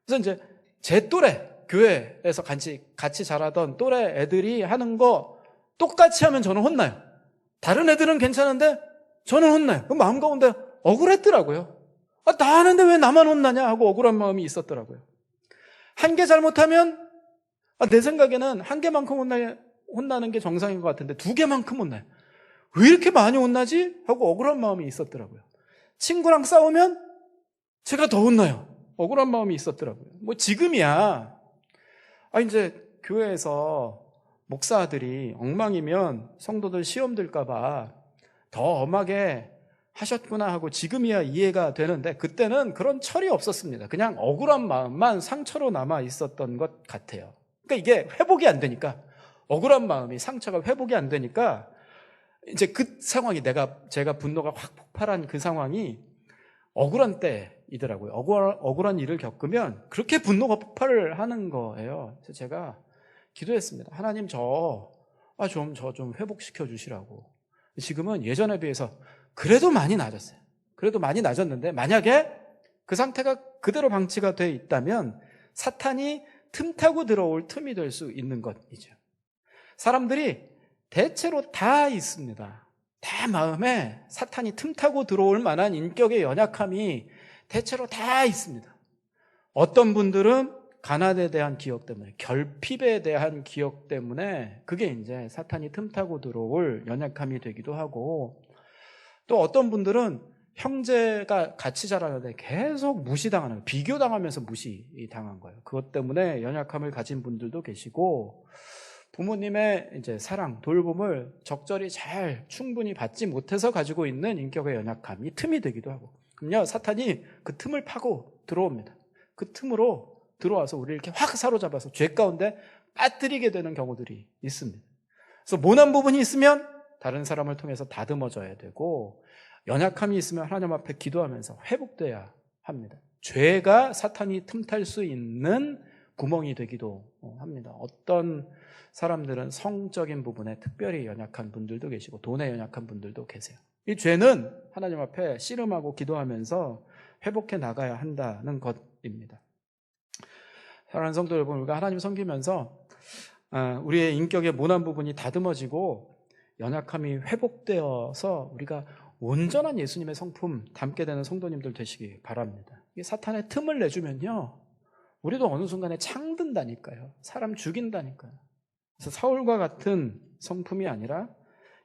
그래서 이제 제 또래, 교회에서 같이 자라던 또래 애들이 하는 거 똑같이 하면 저는 혼나요. 다른 애들은 괜찮은데 저는 혼나요. 그 마음 가운데 억울했더라고요. 나 하는데 왜 나만 혼나냐 하고 억울한 마음이 있었더라고요. 한 개 잘못하면 내 생각에는 한 개만큼 혼나는 게 정상인 것 같은데 두 개만큼 혼나요. 왜 이렇게 많이 혼나지? 하고 억울한 마음이 있었더라고요. 친구랑 싸우면 제가 더 혼나요. 억울한 마음이 있었더라고요. 뭐 지금이야 이제 교회에서 목사들이 엉망이면 성도들 시험 들까 봐 더 엄하게 하셨구나 하고 지금이야 이해가 되는데 그때는 그런 철이 없었습니다. 그냥 억울한 마음만 상처로 남아 있었던 것 같아요. 그러니까 이게 회복이 안 되니까, 억울한 마음이, 상처가 회복이 안 되니까 이제 그 상황이, 제가 분노가 확 폭발한 그 상황이 억울한 때이더라고요. 억울한 일을 겪으면 그렇게 분노가 폭발을 하는 거예요. 그래서 제가 기도했습니다. 하나님, 저 좀 회복시켜 주시라고. 지금은 예전에 비해서 그래도 많이 나아졌어요. 그래도 많이 나아졌는데 만약에 그 상태가 그대로 방치가 돼 있다면 사탄이 틈타고 들어올 틈이 될 수 있는 것이죠. 사람들이 대체로 다 있습니다. 다 마음에 사탄이 틈타고 들어올 만한 인격의 연약함이 대체로 다 있습니다. 어떤 분들은 가난에 대한 기억 때문에, 결핍에 대한 기억 때문에 그게 이제 사탄이 틈타고 들어올 연약함이 되기도 하고, 또 어떤 분들은 형제가 같이 자라는데 계속 무시당하는, 비교당하면서 무시당한 거예요. 그것 때문에 연약함을 가진 분들도 계시고, 부모님의 이제 사랑, 돌봄을 적절히 잘 충분히 받지 못해서 가지고 있는 인격의 연약함이 틈이 되기도 하고, 그럼요, 사탄이 그 틈을 파고 들어옵니다. 그 틈으로 들어와서 우리를 이렇게 확 사로잡아서 죄 가운데 빠뜨리게 되는 경우들이 있습니다. 그래서 모난 부분이 있으면 다른 사람을 통해서 다듬어져야 되고, 연약함이 있으면 하나님 앞에 기도하면서 회복돼야 합니다. 죄가 사탄이 틈탈 수 있는 구멍이 되기도 합니다. 어떤 사람들은 성적인 부분에 특별히 연약한 분들도 계시고 돈에 연약한 분들도 계세요. 이 죄는 하나님 앞에 씨름하고 기도하면서 회복해 나가야 한다는 것입니다. 사랑하는 성도 여러분, 우리가 하나님 섬기면서 우리의 인격의 모난 부분이 다듬어지고 연약함이 회복되어서 우리가 온전한 예수님의 성품 담게 되는 성도님들 되시기 바랍니다. 이게 사탄의 틈을 내주면요, 우리도 어느 순간에 창든다니까요. 사람 죽인다니까요. 그래서 사울과 같은 성품이 아니라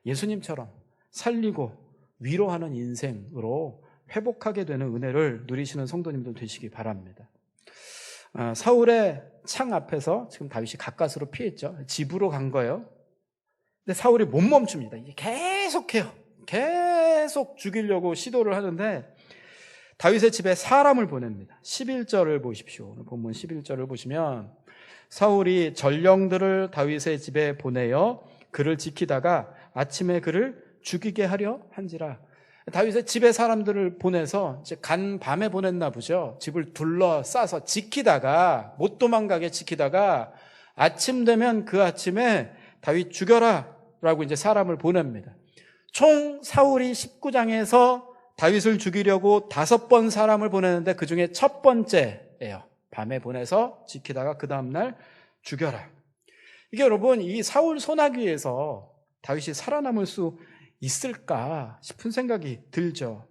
예수님처럼 살리고 위로하는 인생으로 회복하게 되는 은혜를 누리시는 성도님들 되시기 바랍니다. 사울의 창 앞에서 지금 다윗이 가까스로 피했죠. 집으로 간 거예요. 근데 사울이 못 멈춥니다. 이게 계속해요. 계속 죽이려고 시도를 하는데 다윗의 집에 사람을 보냅니다. 11절을 보십시오. 오늘 본문 11절을 보시면, 사울이 전령들을 다윗의 집에 보내어 그를 지키다가 아침에 그를 죽이게 하려 한지라. 다윗의 집에 사람들을 보내서 이제 간 밤에 보냈나 보죠. 집을 둘러싸서 지키다가, 못 도망가게 지키다가 아침 되면 그 아침에 다윗 죽여라 라고 이제 사람을 보냅니다. 총 사울이 19장에서 다윗을 죽이려고 5번 사람을 보내는데 그 중에 첫 번째예요. 밤에 보내서 지키다가 그 다음날 죽여라. 이게 여러분, 이 사울 소나기에서 다윗이 살아남을 수 있을까 싶은 생각이 들죠.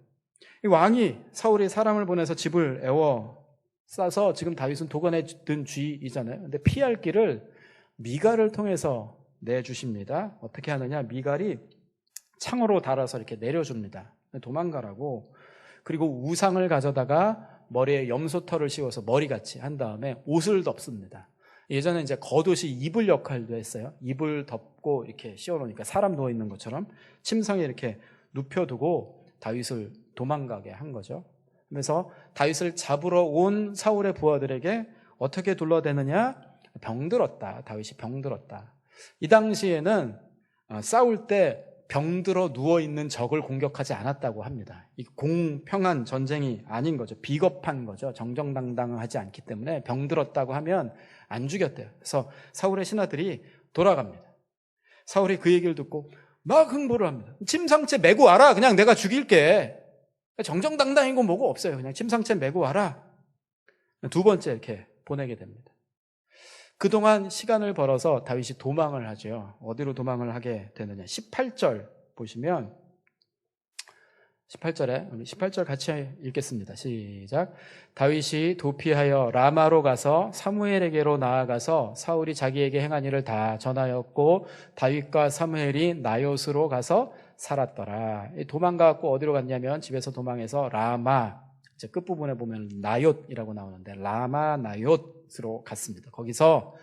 이 왕이, 사울이 사람을 보내서 집을 에워싸서 지금 다윗은 도관에 든 쥐이잖아요. 근데 피할 길을 미갈을 통해서 내주십니다. 어떻게 하느냐, 미갈이 창으로 달아서 이렇게 내려줍니다. 도망가라고. 그리고 우상을 가져다가 머리에 염소털을 씌워서 머리같이 한 다음에 옷을 덮습니다. 예전에 이제 겉옷이 이불 역할도 했어요. 이불 덮고 이렇게 씌워놓으니까 사람 누워있는 것처럼 침상에 이렇게 눕혀두고 다윗을 도망가게 한 거죠. 그래서 다윗을 잡으러 온 사울의 부하들에게 어떻게 둘러대느냐? 병들었다. 다윗이 병들었다. 이 당시에는 싸울 때 병들어 누워있는 적을 공격하지 않았다고 합니다. 이 공평한 전쟁이 아닌 거죠. 비겁한 거죠. 정정당당하지 않기 때문에 병들었다고 하면 안 죽였대요. 그래서 사울의 신하들이 돌아갑니다. 사울이 그 얘기를 듣고 막 흥분을 합니다. 침상채 메고 와라. 그냥 내가 죽일게. 정정당당인 건 뭐고 없어요. 그냥 침상채 메고 와라. 두 번째 이렇게 보내게 됩니다. 그동안 시간을 벌어서 다윗이 도망을 하죠. 어디로 도망을 하게 되느냐. 18절 보시면 18절에 우리 18절 같이 읽겠습니다. 시작. 다윗이 도피하여 라마로 가서 사무엘에게로 나아가서 사울이 자기에게 행한 일을 다 전하였고 다윗과 사무엘이 나요스로 가서 살았더라. 도망가고 어디로 갔냐면 집에서 도망해서 라마, 이제 끝부분에 보면 나옅이라고 나오는데 라마 나옅으로 갔습니다. 거기서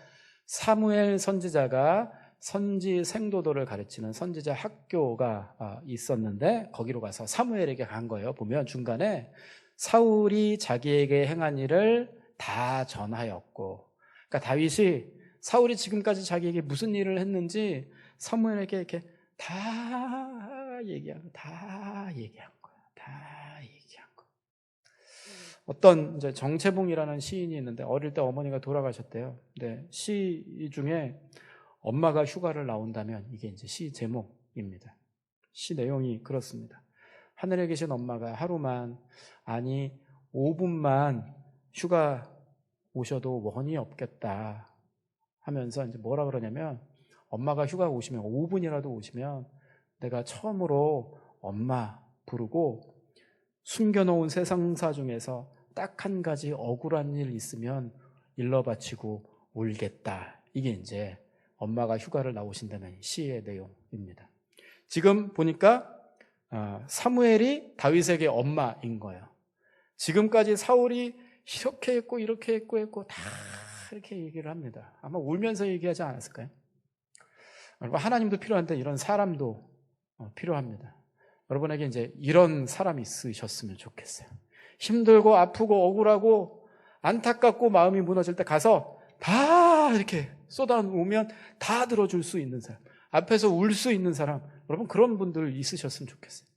사무엘 선지자가 선지 생도도를 가르치는 선지자 학교가 있었는데 거기로 가서 사무엘에게 간 거예요. 보면 중간에 사울이 자기에게 행한 일을 다 전하였고, 그러니까 다윗이 사울이 지금까지 자기에게 무슨 일을 했는지 사무엘에게 이렇게 다 얘기한 거예요. 어떤 이제 정채봉이라는 시인이 있는데 어릴 때 어머니가 돌아가셨대요. 근데 시 중에 엄마가 휴가를 나온다면 이게 이제 시 제목입니다. 시 내용이 그렇습니다. 하늘에 계신 엄마가 하루만, 아니 5분만 휴가 오셔도 원이 없겠다 하면서 이제 뭐라 그러냐면, 엄마가 휴가 오시면 5분이라도 오시면 내가 처음으로 엄마 부르고 숨겨놓은 세상사 중에서 딱 한 가지 억울한 일 있으면 일러 바치고 울겠다. 이게 이제 엄마가 휴가를 나오신다는 시의 내용입니다. 지금 보니까 사무엘이 다윗에게 엄마인 거예요. 지금까지 사울이 이렇게 했고 이렇게 했고 다 이렇게 얘기를 합니다. 아마 울면서 얘기하지 않았을까요? 여러분, 하나님도 필요한데 이런 사람도 필요합니다. 여러분에게 이제 이런 사람이 있으셨으면 좋겠어요. 힘들고 아프고 억울하고 안타깝고 마음이 무너질 때 가서 다 이렇게 쏟아놓으면 다 들어줄 수 있는 사람, 앞에서 울 수 있는 사람, 여러분 그런 분들 있으셨으면 좋겠어요.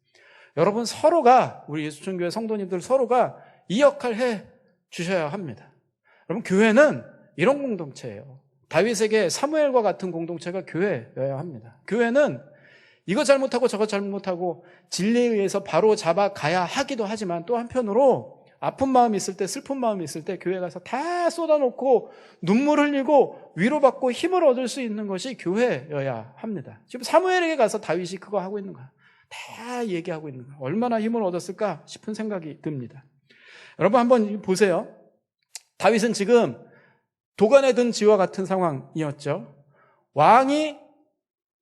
여러분 서로가, 우리 예수천교회 성도님들 서로가 이 역할 해 주셔야 합니다. 여러분 교회는 이런 공동체예요. 다윗에게 사무엘과 같은 공동체가 교회여야 합니다. 교회는 이거 잘못하고 저거 잘못하고 진리에 의해서 바로 잡아가야 하기도 하지만 또 한편으로 아픈 마음이 있을 때, 슬픈 마음이 있을 때 교회 가서 다 쏟아놓고 눈물 흘리고 위로받고 힘을 얻을 수 있는 것이 교회여야 합니다. 지금 사무엘에게 가서 다윗이 그거 하고 있는 거야. 다 얘기하고 있는 거야. 얼마나 힘을 얻었을까 싶은 생각이 듭니다. 여러분 한번 보세요. 다윗은 지금 도간에 든 쥐와 같은 상황이었죠. 왕이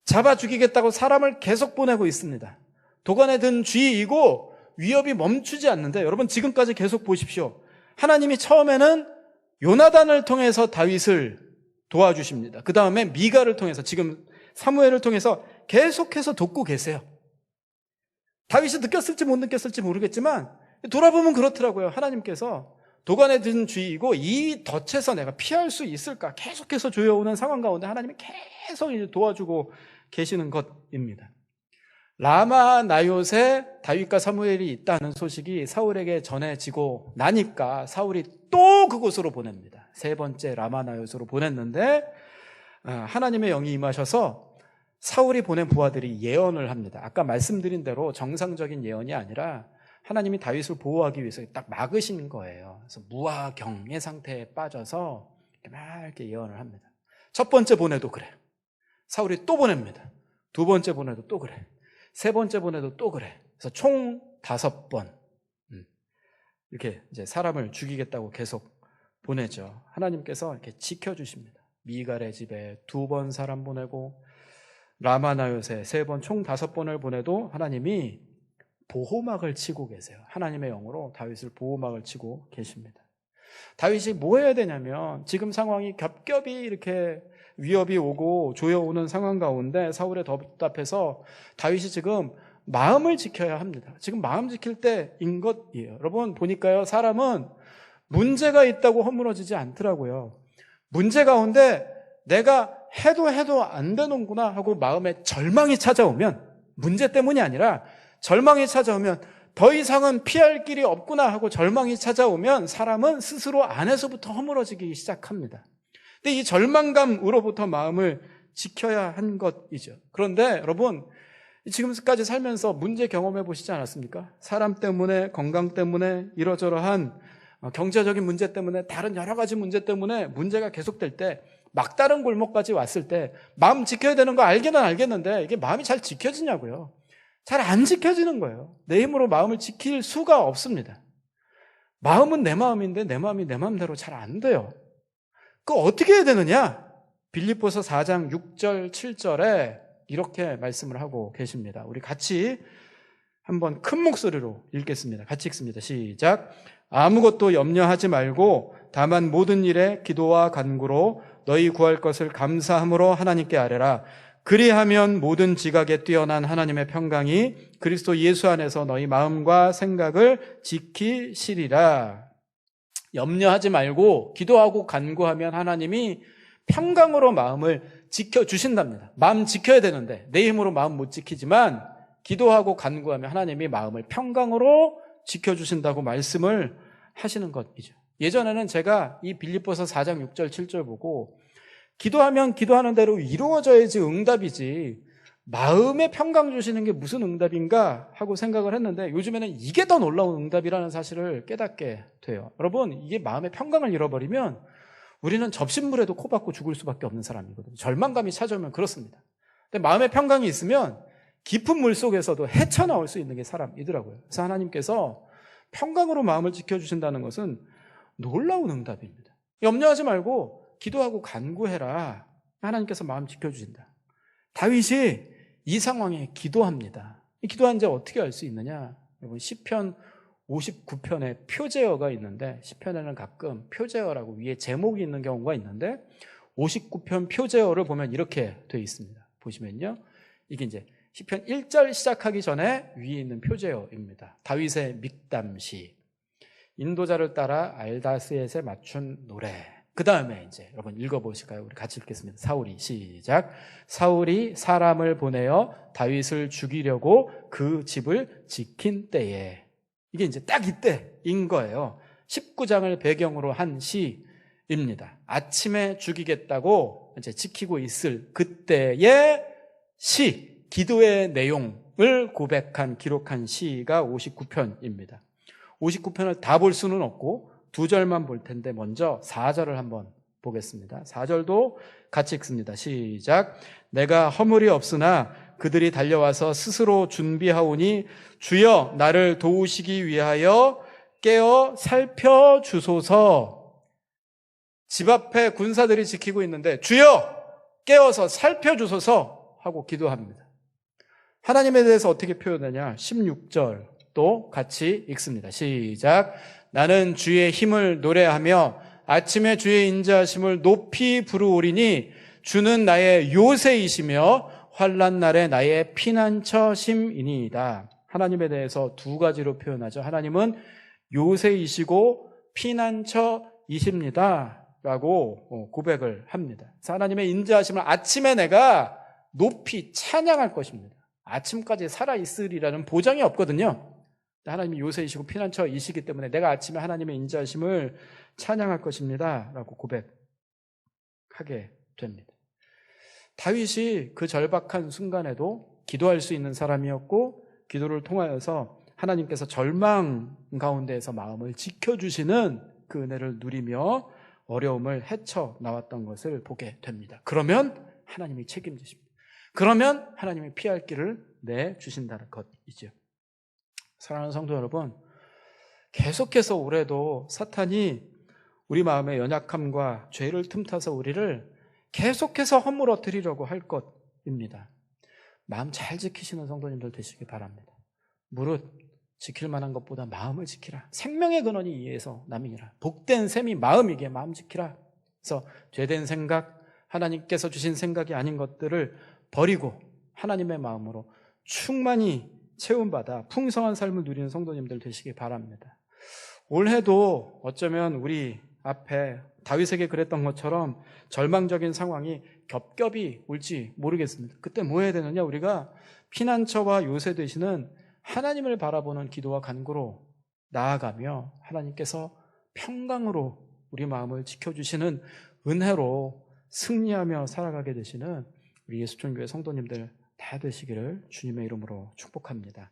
잡아 죽이겠다고 사람을 계속 보내고 있습니다. 도간에 든 쥐이고 위협이 멈추지 않는데, 여러분 지금까지 계속 보십시오. 하나님이 처음에는 요나단을 통해서 다윗을 도와주십니다. 그 다음에 미가를 통해서, 지금 사무엘을 통해서 계속해서 돕고 계세요. 다윗이 느꼈을지 못 느꼈을지 모르겠지만 돌아보면 그렇더라고요. 하나님께서 도간에 든 쥐이고 이 덫에서 내가 피할 수 있을까 계속해서 조여오는 상황 가운데 하나님이 계속 도와주고 계시는 것입니다. 라마 나요세 다윗과 사무엘이 있다는 소식이 사울에게 전해지고 나니까 사울이 또 그곳으로 보냅니다. 세 번째 라마 나요세로 보냈는데 하나님의 영이 임하셔서 사울이 보낸 부하들이 예언을 합니다. 아까 말씀드린 대로 정상적인 예언이 아니라 하나님이 다윗을 보호하기 위해서 딱 막으신 거예요. 그래서 무화경의 상태에 빠져서 막 이렇게 예언을 합니다. 첫 번째 보내도 그래. 사울이 또 보냅니다. 두 번째 보내도 또 그래. 세 번째 보내도 또 그래. 그래서 총 5번 이렇게 이제 사람을 죽이겠다고 계속 보내죠. 하나님께서 이렇게 지켜주십니다. 미갈의 집에 2번 사람 보내고 라마나요세 3번, 총 5번을 보내도 하나님이 보호막을 치고 계세요. 하나님의 영으로 다윗을 보호막을 치고 계십니다. 다윗이 뭐 해야 되냐면 지금 상황이 겹겹이 이렇게 위협이 오고 조여오는 상황 가운데 사울의 답답해서 다윗이 지금 마음을 지켜야 합니다. 지금 마음 지킬 때인 것이에요. 여러분 보니까요, 사람은 문제가 있다고 허물어지지 않더라고요. 문제 가운데 내가 해도 안 되는구나 하고 마음에 절망이 찾아오면, 문제 때문이 아니라 절망이 찾아오면 더 이상은 피할 길이 없구나 하고 절망이 찾아오면 사람은 스스로 안에서부터 허물어지기 시작합니다. 근데 이 절망감으로부터 마음을 지켜야 한 것이죠. 그런데 여러분 지금까지 살면서 문제 경험해 보시지 않았습니까? 사람 때문에, 건강 때문에, 이러저러한 경제적인 문제 때문에, 다른 여러 가지 문제 때문에 문제가 계속될 때, 막다른 골목까지 왔을 때 마음 지켜야 되는 거 알기는 알겠는데 이게 마음이 잘 지켜지냐고요. 잘 안 지켜지는 거예요. 내 힘으로 마음을 지킬 수가 없습니다. 마음은 내 마음인데 내 마음이 내 마음대로 잘 안 돼요. 그거 어떻게 해야 되느냐? 빌립보서 4장 6절 7절에 이렇게 말씀을 하고 계십니다. 우리 같이 한번 큰 목소리로 읽겠습니다. 같이 읽습니다. 시작. 아무것도 염려하지 말고 다만 모든 일에 기도와 간구로 너희 구할 것을 감사함으로 하나님께 아뢰라. 그리하면 모든 지각에 뛰어난 하나님의 평강이 그리스도 예수 안에서 너희 마음과 생각을 지키시리라. 염려하지 말고 기도하고 간구하면 하나님이 평강으로 마음을 지켜주신답니다. 마음 지켜야 되는데 내 힘으로 마음 못 지키지만 기도하고 간구하면 하나님이 마음을 평강으로 지켜주신다고 말씀을 하시는 것이죠. 예전에는 제가 이 빌립보서 4장 6절 7절 보고 기도하면 기도하는 대로 이루어져야지 응답이지 마음에 평강 주시는 게 무슨 응답인가 하고 생각을 했는데 요즘에는 이게 더 놀라운 응답이라는 사실을 깨닫게 돼요. 여러분 이게 마음의 평강을 잃어버리면 우리는 접신물에도 코 박고 죽을 수밖에 없는 사람이거든요. 절망감이 찾아오면 그렇습니다. 근데 마음의 평강이 있으면 깊은 물 속에서도 헤쳐나올 수 있는 게 사람이더라고요. 그래서 하나님께서 평강으로 마음을 지켜주신다는 것은 놀라운 응답입니다. 염려하지 말고 기도하고 간구해라. 하나님께서 마음 지켜주신다. 다윗이 이 상황에 기도합니다. 기도한 자 어떻게 알 수 있느냐? 여러분 시편 59편에 표제어가 있는데, 시편에는 가끔 표제어라고 위에 제목이 있는 경우가 있는데 59편 표제어를 보면 이렇게 되어 있습니다. 보시면요, 이게 이제 시편 1절 시작하기 전에 위에 있는 표제어입니다. 다윗의 믹담시, 인도자를 따라 알다스엣에 맞춘 노래. 그 다음에 이제 여러분 읽어보실까요? 우리 같이 읽겠습니다. 사울이, 시작. 사울이 사람을 보내어 다윗을 죽이려고 그 집을 지킨 때에. 이게 이제 딱 이때인 거예요. 19장을 배경으로 한 시입니다. 아침에 죽이겠다고 이제 지키고 있을 그때의 시, 기도의 내용을 고백한, 기록한 시가 59편입니다. 59편을 다 볼 수는 없고 두 절만 볼 텐데 먼저 4절을 한번 보겠습니다. 4절도 같이 읽습니다. 시작. 내가 허물이 없으나 그들이 달려와서 스스로 준비하오니 주여 나를 도우시기 위하여 깨어 살펴주소서. 집 앞에 군사들이 지키고 있는데 주여 깨어서 살펴주소서 하고 기도합니다. 하나님에 대해서 어떻게 표현하냐? 16절 또 같이 읽습니다. 시작. 나는 주의 힘을 노래하며 아침에 주의 인자하심을 높이 부르오리니 주는 나의 요새이시며 환난 날에 나의 피난처심이니이다. 하나님에 대해서 두 가지로 표현하죠. 하나님은 요새이시고 피난처이십니다 라고 고백을 합니다. 그래서 하나님의 인자하심을 아침에 내가 높이 찬양할 것입니다. 아침까지 살아있으리라는 보장이 없거든요. 하나님이 요새이시고 피난처이시기 때문에 내가 아침에 하나님의 인자하심을 찬양할 것입니다 라고 고백하게 됩니다. 다윗이 그 절박한 순간에도 기도할 수 있는 사람이었고, 기도를 통하여서 하나님께서 절망 가운데에서 마음을 지켜주시는 그 은혜를 누리며 어려움을 헤쳐나왔던 것을 보게 됩니다. 그러면 하나님이 책임지십니다. 그러면 하나님이 피할 길을 내주신다는 것이죠. 사랑하는 성도 여러분, 계속해서 올해도 사탄이 우리 마음의 연약함과 죄를 틈타서 우리를 계속해서 허물어뜨리려고 할 것입니다. 마음 잘 지키시는 성도님들 되시기 바랍니다. 무릇 지킬 만한 것보다 마음을 지키라. 생명의 근원이 이에서 남이니라. 복된 셈이 마음이기에 마음 지키라. 그래서 죄된 생각, 하나님께서 주신 생각이 아닌 것들을 버리고 하나님의 마음으로 충만히 채움받아 풍성한 삶을 누리는 성도님들 되시기 바랍니다. 올해도 어쩌면 우리 앞에 다윗에게 그랬던 것처럼 절망적인 상황이 겹겹이 올지 모르겠습니다. 그때 뭐 해야 되느냐? 우리가 피난처와 요새 되시는 하나님을 바라보는 기도와 간구로 나아가며 하나님께서 평강으로 우리 마음을 지켜주시는 은혜로 승리하며 살아가게 되시는 우리 예수촌교회 성도님들 다 되시기를 주님의 이름으로 축복합니다.